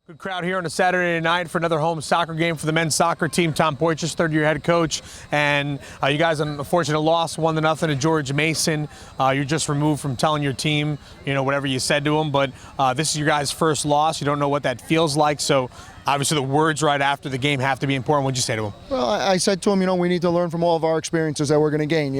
Good crowd here on a Saturday night for another home soccer game for the men's soccer team. Tom Poitras, third-year head coach, and you guys, unfortunately, lost 1-0 to George Mason. You're just removed from telling your team, whatever you said to them, but this is your guys' first loss. You don't know what that feels like, so obviously the words right after the game have to be important. What'd you say to him? Well, I said to him, we need to learn from all of our experiences that we're going to gain.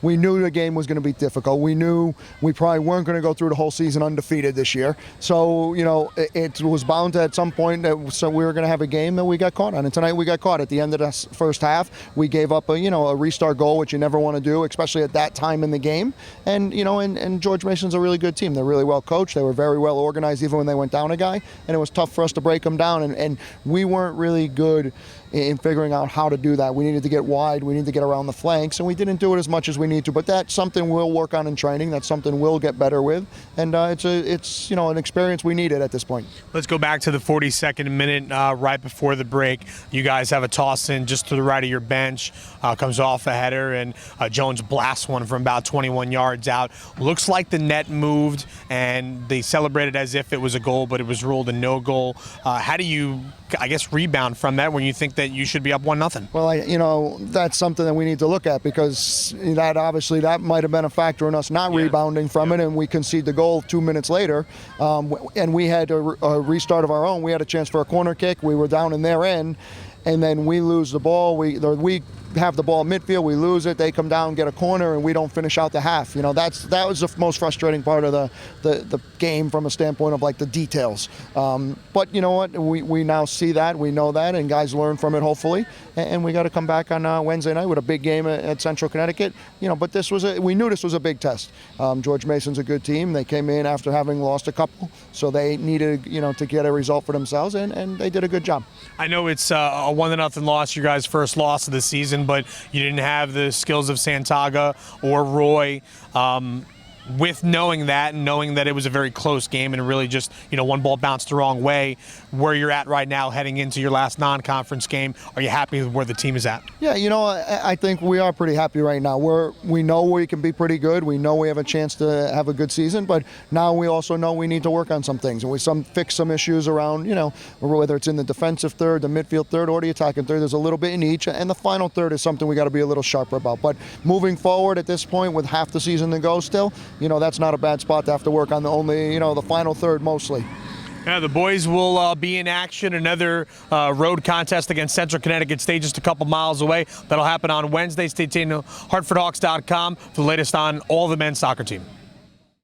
We knew the game was going to be difficult. We knew we probably weren't going to go through the whole season undefeated this year. So, it was bound to at some point that we were going to have a game that we got caught on. And tonight we got caught. At the end of the first half, we gave up a restart goal, which you never want to do, especially at that time in the game. And, and George Mason's a really good team. They're really well coached. They were very well organized even when they went down a guy. And it was tough for us to break them down. And we weren't really good in figuring out how to do that. We needed to get wide, we needed to get around the flanks, and we didn't do it as much as we need to. But that's something we'll work on in training. That's something we'll get better with, and it's an experience we needed at this point. Let's go back to the 42nd minute right before the break. You guys have a toss in just to the right of your bench, comes off a header, and Jones blasts one from about 21 yards out. Looks like the net moved, and they celebrated as if it was a goal, but it was ruled a no goal. How do you, rebound from that when you think that you should be up 1-0? Well, that's something that we need to look at, because that might have been a factor in us not rebounding from it, and we concede the goal 2 minutes later, and we had a restart of our own. We had a chance for a corner kick. We were down in their end, and then we lose the ball. We have the ball midfield, we lose it, they come down, get a corner, and we don't finish out the half. That was the most frustrating part of the game from a standpoint of the details. But you know what, we now see that, we know that, and guys learn from it hopefully, and we got to come back on Wednesday night with a big game at Central Connecticut. But we knew this was a big test. George Mason's a good team. They came in after having lost a couple, so they needed to get a result for themselves, and they did a good job. I know it's a 1-0 loss, your guys' first loss of the season, but you didn't have the skills of Santaga or Roy. With knowing that and knowing that it was a very close game and really just, one ball bounced the wrong way, where you're at right now heading into your last non-conference game, are you happy with where the team is at? Yeah, I think we are pretty happy right now. We know we can be pretty good. We know we have a chance to have a good season, but now we also know we need to work on some things, and we fix some issues around, whether it's in the defensive third, the midfield third, or the attacking third. There's a little bit in each, and the final third is something we got to be a little sharper about. But moving forward at this point with half the season to go still, that's not a bad spot to have to work on the final third mostly. Yeah, the boys will be in action. Another road contest against Central Connecticut State just a couple miles away. That'll happen on Wednesday. Stay tuned to HartfordHawks.com for the latest on all the men's soccer team.